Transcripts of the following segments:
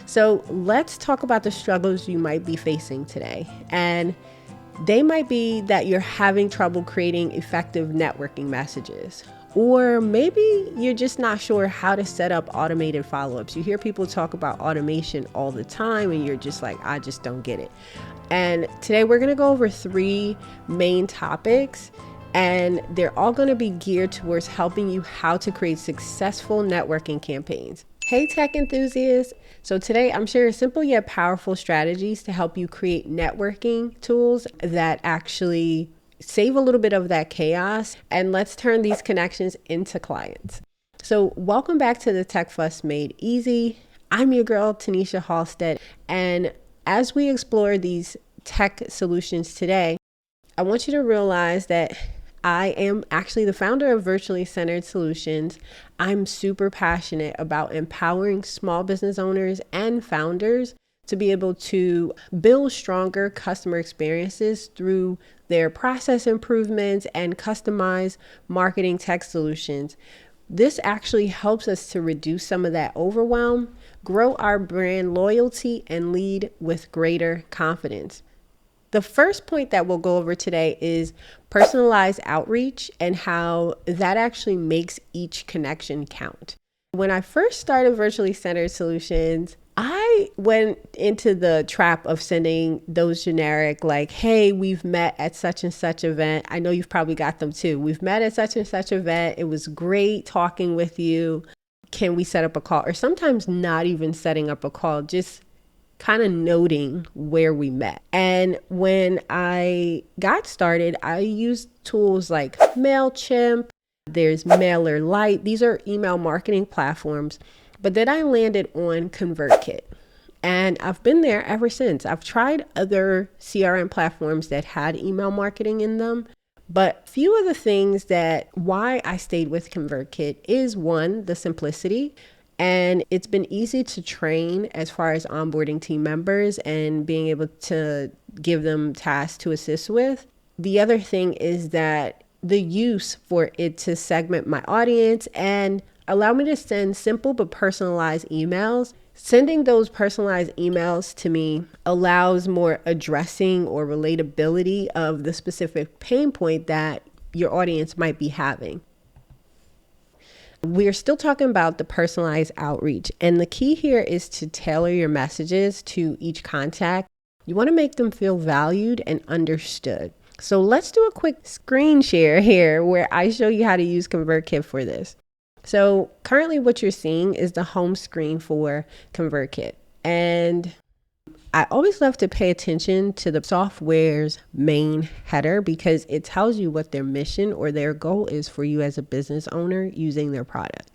So let's talk about the struggles you might be facing today. And they might be that you're having trouble creating effective networking messages. Or maybe you're just not sure how to set up automated follow-ups. You hear people talk about automation all the time and you're just like, I just don't get it. And today we're going to go over 3 main topics, and they're all going to be geared towards helping you how to create successful networking campaigns. Hey tech enthusiasts. So today I'm sharing simple yet powerful strategies to help you create networking tools that actually save a little bit of that chaos, and let's turn these connections into clients. So welcome back to the Tech Fuss Made Easy. I'm your girl, Tanisha Halstead. And as we explore these tech solutions today, I want you to realize that I am actually the founder of Virtually Centered Solutions. I'm super passionate about empowering small business owners and founders to be able to build stronger customer experiences through their process improvements and customized marketing tech solutions. This actually helps us to reduce some of that overwhelm, grow our brand loyalty, and lead with greater confidence. The first point that we'll go over today is personalized outreach and how that actually makes each connection count. When I first started Virtually Centered Solutions, I went into the trap of sending those generic, like, hey, we've met at such and such event. I know you've probably got them too. We've met at such and such event. It was great talking with you. Can we set up a call? Or sometimes not even setting up a call, just kind of noting where we met. And when I got started, I used tools like MailChimp, there's MailerLite. These are email marketing platforms. But then I landed on ConvertKit, and I've been there ever since. I've tried other CRM platforms that had email marketing in them, but few of the things that why I stayed with ConvertKit is, one, the simplicity. And it's been easy to train as far as onboarding team members and being able to give them tasks to assist with. The other thing is that the use for it to segment my audience and allow me to send simple but personalized emails. Sending those personalized emails to me allows more addressing or relatability of the specific pain point that your audience might be having. We're still talking about the personalized outreach, and the key here is to tailor your messages to each contact. You want to make them feel valued and understood. So let's do a quick screen share here where I show you how to use ConvertKit for this. So currently what you're seeing is the home screen for ConvertKit. And I always love to pay attention to the software's main header because it tells you what their mission or their goal is for you as a business owner using their product.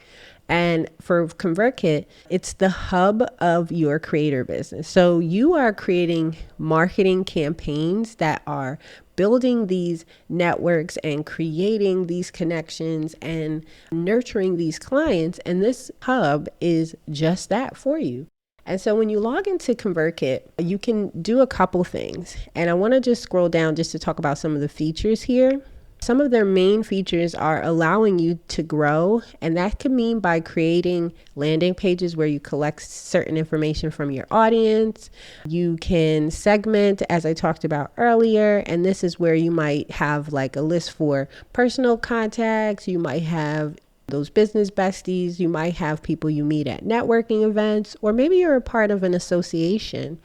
And for ConvertKit, it's the hub of your creator business. So you are creating marketing campaigns that are building these networks and creating these connections and nurturing these clients. And this hub is just that for you. And so when you log into ConvertKit, you can do a couple things. And I want to just scroll down just to talk about some of the features here. Some of their main features are allowing you to grow, and that could mean by creating landing pages where you collect certain information from your audience. You can segment, as I talked about earlier, and this is where you might have like a list for personal contacts. You might have those business besties. You might have people you meet at networking events, or maybe you're a part of an association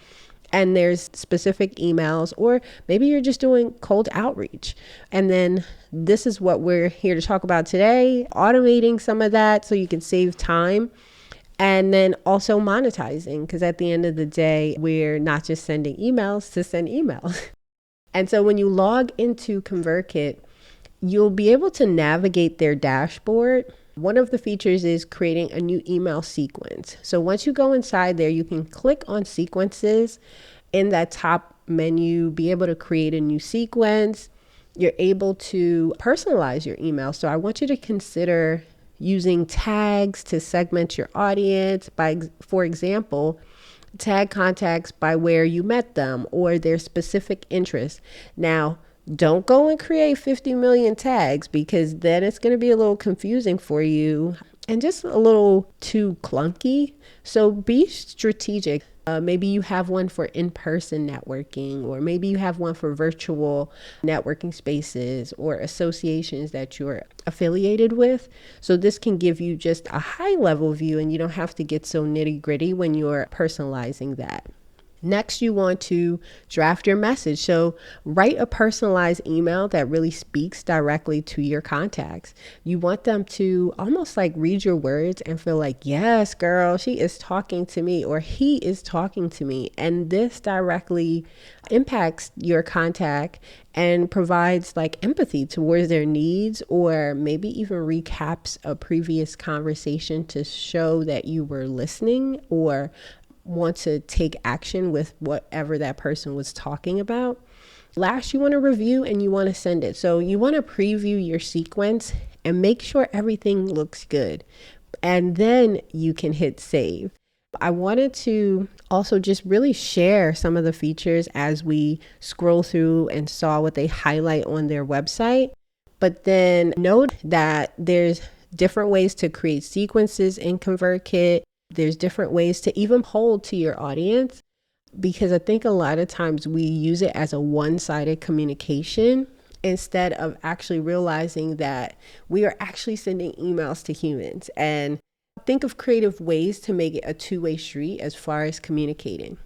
and there's specific emails, or maybe you're just doing cold outreach. And then this is what we're here to talk about today, automating some of that so you can save time, and then also monetizing, because at the end of the day, we're not just sending emails to send emails. And so when you log into ConvertKit, you'll be able to navigate their dashboard. One of the features is creating a new email sequence. So once you go inside there, you can click on sequences in that top menu, be able to create a new sequence. You're able to personalize your email. So I want you to consider using tags to segment your audience by, for example, tag contacts by where you met them or their specific interests. Now, Don't go and create 50 million tags, because then it's going to be a little confusing for you and just a little too clunky. So be strategic. Maybe you have one for in-person networking, or maybe you have one for virtual networking spaces or associations that you're affiliated with. So this can give you just a high level view, and you don't have to get so nitty gritty when you're personalizing that. Next, you want to draft your message. So write a personalized email that really speaks directly to your contacts. You want them to almost like read your words and feel like, yes, girl, she is talking to me, or he is talking to me. And this directly impacts your contact and provides like empathy towards their needs, or maybe even recaps a previous conversation to show that you were listening or want to take action with whatever that person was talking about. Last, you want to review and you want to send it. So you want to preview your sequence and make sure everything looks good. And then you can hit save. I wanted to also just really share some of the features as we scroll through and saw what they highlight on their website. But then note that there's different ways to create sequences in ConvertKit. There's different ways to even hold to your audience, because I think a lot of times we use it as a one-sided communication instead of actually realizing that we are actually sending emails to humans. And think of creative ways to make it a two-way street as far as communicating.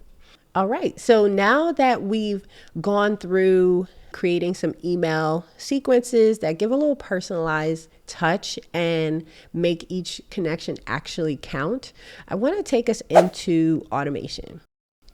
All right, so now that we've gone through creating some email sequences that give a little personalized touch and make each connection actually count, I want to take us into automation.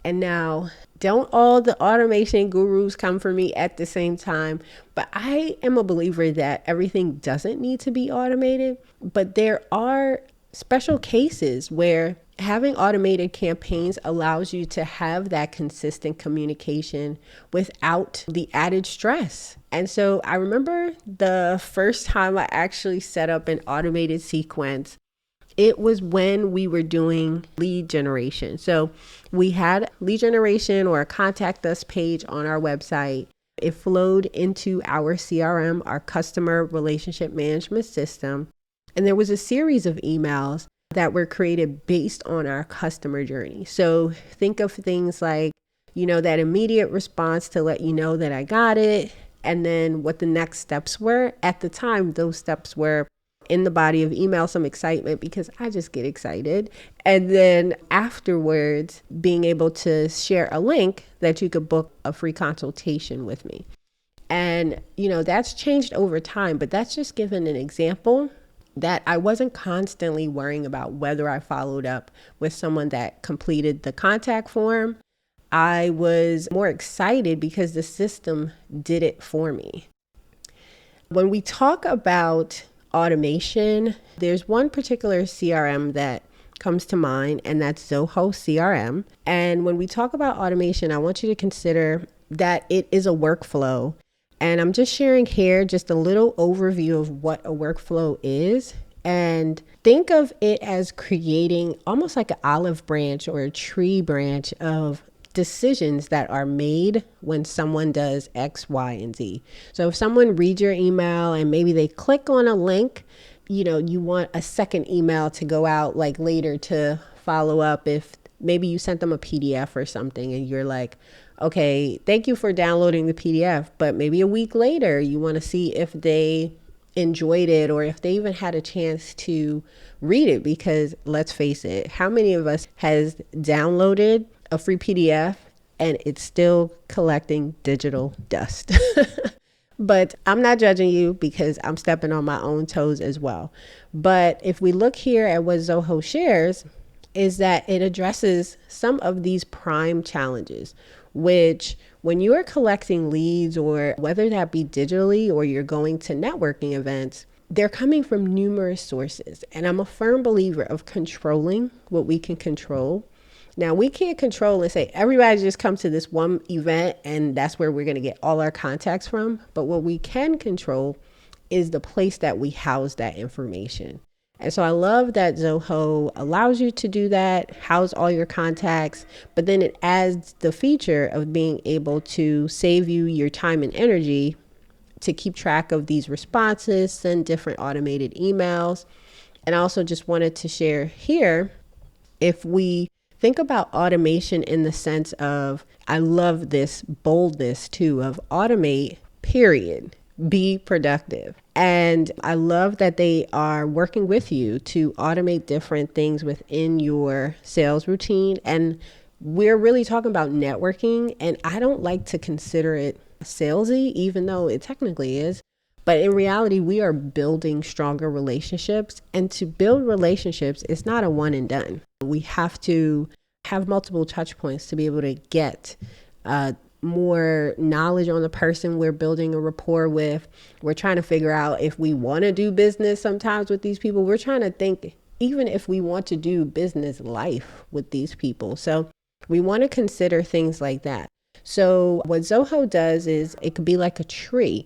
And now, don't all the automation gurus come for me at the same time, but I am a believer that everything doesn't need to be automated, but there are special cases where having automated campaigns allows you to have that consistent communication without the added stress. And so I remember the first time I actually set up an automated sequence, it was when we were doing lead generation. So we had lead generation or a contact us page on our website. It flowed into our CRM, our customer relationship management system. And there was a series of emails that were created based on our customer journey. So think of things like, that immediate response to let you know that I got it, and then what the next steps were. At the time, those steps were in the body of email, some excitement, because I just get excited. And then afterwards, being able to share a link that you could book a free consultation with me. And, that's changed over time, but that's just given an example that I wasn't constantly worrying about whether I followed up with someone that completed the contact form. I was more excited because the system did it for me. When we talk about automation, there's one particular CRM that comes to mind, and that's Zoho CRM. And when we talk about automation, I want you to consider that it is a workflow. And I'm just sharing here just a little overview of what a workflow is. And think of it as creating almost like an olive branch or a tree branch of decisions that are made when someone does X, Y, and Z. So if someone reads your email and maybe they click on a link, you want a second email to go out like later to follow up. If maybe you sent them a PDF or something and you're like, okay, thank you for downloading the PDF, but maybe a week later you want to see if they enjoyed it or if they even had a chance to read it, because let's face it, how many of us has downloaded a free PDF and it's still collecting digital dust? But I'm not judging you, because I'm stepping on my own toes as well. But if we look here at what Zoho shares, is that it addresses some of these prime challenges, which when you are collecting leads, or whether that be digitally or you're going to networking events, they're coming from numerous sources. And I'm a firm believer of controlling what we can control. Now, we can't control and say, everybody just come to this one event and that's where we're going to get all our contacts from. But what we can control is the place that we house that information. And so I love that Zoho allows you to do that, house all your contacts, but then it adds the feature of being able to save you your time and energy to keep track of these responses, send different automated emails. And I also just wanted to share here, if we think about automation in the sense of, I love this boldness too, of automate, period. Be productive. And I love that they are working with you to automate different things within your sales routine. And we're really talking about networking. And I don't like to consider it salesy, even though it technically is. But in reality, we are building stronger relationships. And to build relationships, it's not a one and done. We have to have multiple touch points to be able to get more knowledge on the person we're building a rapport with. We're trying to figure out if we want to do business sometimes with these people. We're trying to think even if we want to do business life with these people. So we want to consider things like that. So what Zoho does is it could be like a tree.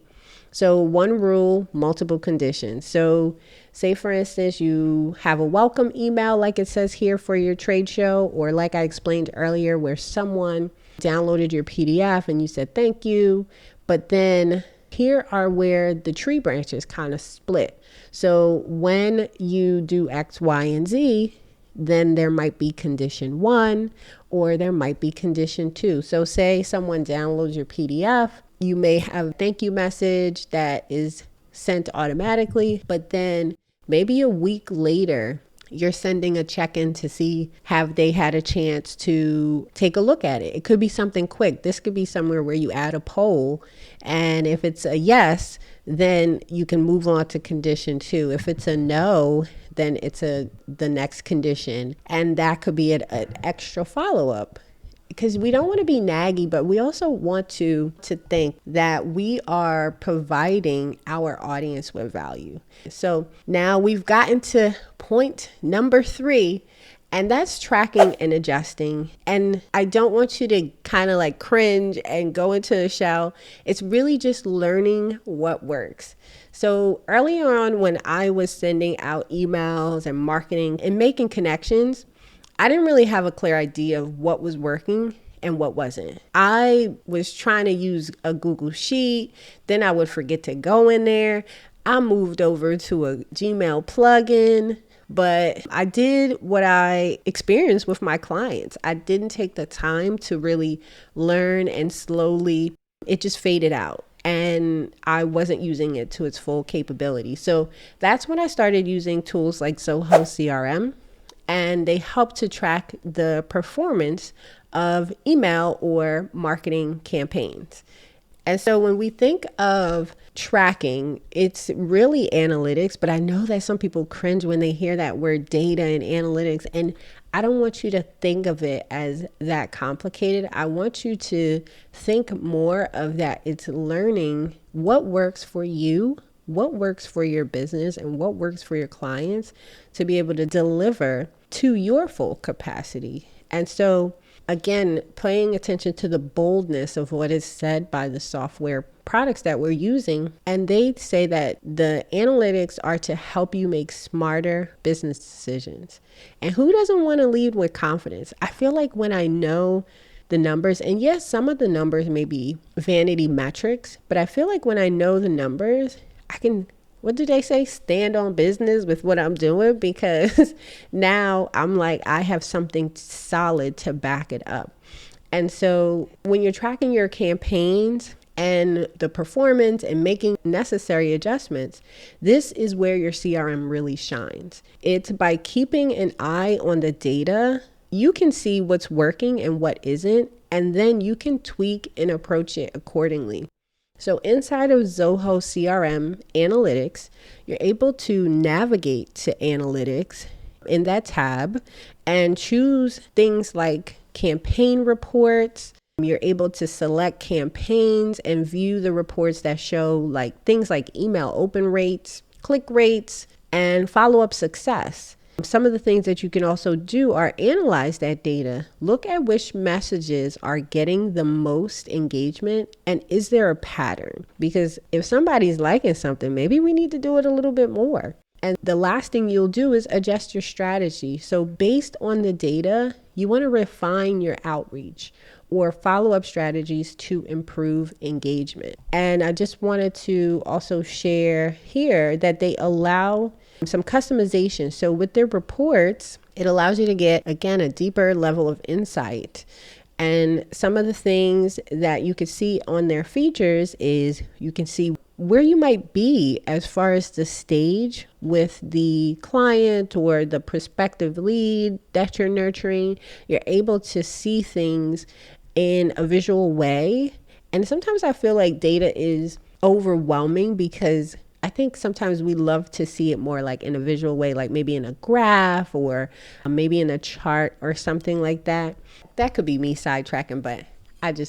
So one rule, multiple conditions. So say, for instance, you have a welcome email like it says here for your trade show, or like I explained earlier, where someone downloaded your PDF and you said thank you. But then here are where the tree branches kind of split. So when you do X, Y, and Z, then there might be condition 1 or there might be condition 2. So say someone downloads your PDF, you may have a thank you message that is sent automatically, but then maybe a week later, you're sending a check-in to see have they had a chance to take a look at it. It could be something quick. This could be somewhere where you add a poll, and if it's a yes, then you can move on to condition 2. If it's a no, then it's the next condition, and that could be an extra follow-up. Because we don't want to be naggy, but we also want to think that we are providing our audience with value. So now we've gotten to point number 3, and that's tracking and adjusting. And I don't want you to kind of like cringe and go into a shell. It's really just learning what works. So early on, when I was sending out emails and marketing and making connections, I didn't really have a clear idea of what was working and what wasn't. I was trying to use a Google Sheet, then I would forget to go in there. I moved over to a Gmail plugin, but I did what I experienced with my clients. I didn't take the time to really learn, and slowly it just faded out. And I wasn't using it to its full capability. So that's when I started using tools like Zoho CRM. And they help to track the performance of email or marketing campaigns. And so when we think of tracking, it's really analytics, but I know that some people cringe when they hear that word data and analytics. And I don't want you to think of it as that complicated. I want you to think more of that. It's learning what works for you, what works for your business, and what works for your clients to be able to deliver to your full capacity. And so again, paying attention to the boldness of what is said by the software products that we're using. And they say that the analytics are to help you make smarter business decisions. And who doesn't want to lead with confidence? I feel like when I know the numbers, and yes, some of the numbers may be vanity metrics, but I feel like when I know the numbers, I can, what do they say? Stand on business with what I'm doing, because now I'm like, I have something solid to back it up. And so when you're tracking your campaigns and the performance and making necessary adjustments, this is where your CRM really shines. It's by keeping an eye on the data, you can see what's working and what isn't, and then you can tweak and approach it accordingly. So inside of Zoho CRM Analytics, you're able to navigate to Analytics in that tab and choose things like campaign reports. You're able to select campaigns and view the reports that show like things like email open rates, click rates, and follow-up success. Some of the things that you can also do are analyze that data. Look at which messages are getting the most engagement, and is there a pattern? Because if somebody's liking something, maybe we need to do it a little bit more. And the last thing you'll do is adjust your strategy. So based on the data, you want to refine your outreach or follow-up strategies to improve engagement. And I just wanted to also share here that they allow some customization. So with their reports, it allows you to get, again, a deeper level of insight. And some of the things that you can see on their features is you can see where you might be as far as the stage with the client or the prospective lead that you're nurturing. You're able to see things in a visual way. And sometimes I feel like data is overwhelming because I think sometimes we love to see it more like in a visual way, like maybe in a graph or maybe in a chart or something like that. That could be me sidetracking, but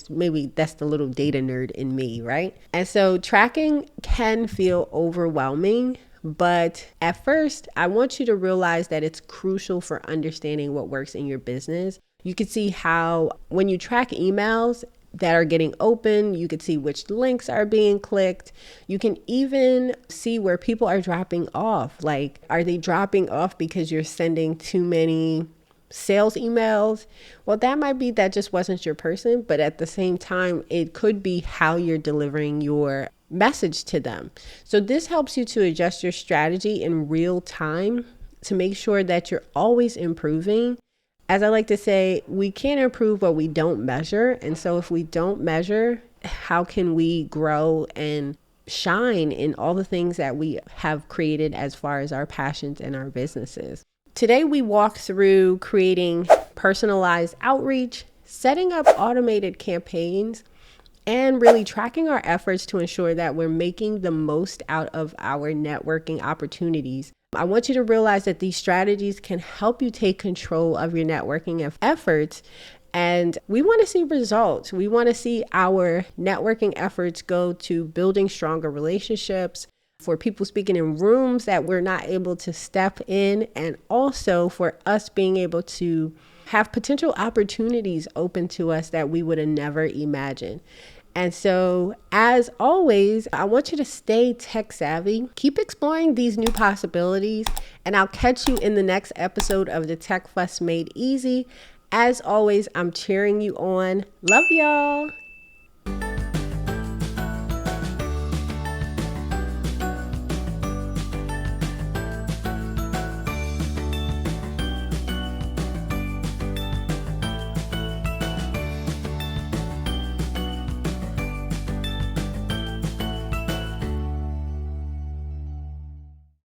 maybe that's the little data nerd in me, right? And so tracking can feel overwhelming, but at first I want you to realize that it's crucial for understanding what works in your business. You can see how when you track emails that are getting open, you can see which links are being clicked. You can even see where people are dropping off. Like, are they dropping off because you're sending too many sales emails? Well, that might be that just wasn't your person, but at the same time, it could be how you're delivering your message to them. So this helps you to adjust your strategy in real time to make sure that you're always improving. As I like to say, we can't improve what we don't measure. And so if we don't measure, how can we grow and shine in all the things that we have created as far as our passions and our businesses? Today, we walk through creating personalized outreach, setting up automated campaigns, and really tracking our efforts to ensure that we're making the most out of our networking opportunities. I want you to realize that these strategies can help you take control of your networking efforts. And we want to see results. We want to see our networking efforts go to building stronger relationships, for people speaking in rooms that we're not able to step in, and also for us being able to have potential opportunities open to us that we would have never imagined. And so, as always, I want you to stay tech savvy, keep exploring these new possibilities, and I'll catch you in the next episode of the Tech Fuss Made Easy. As always, I'm cheering you on. Love y'all.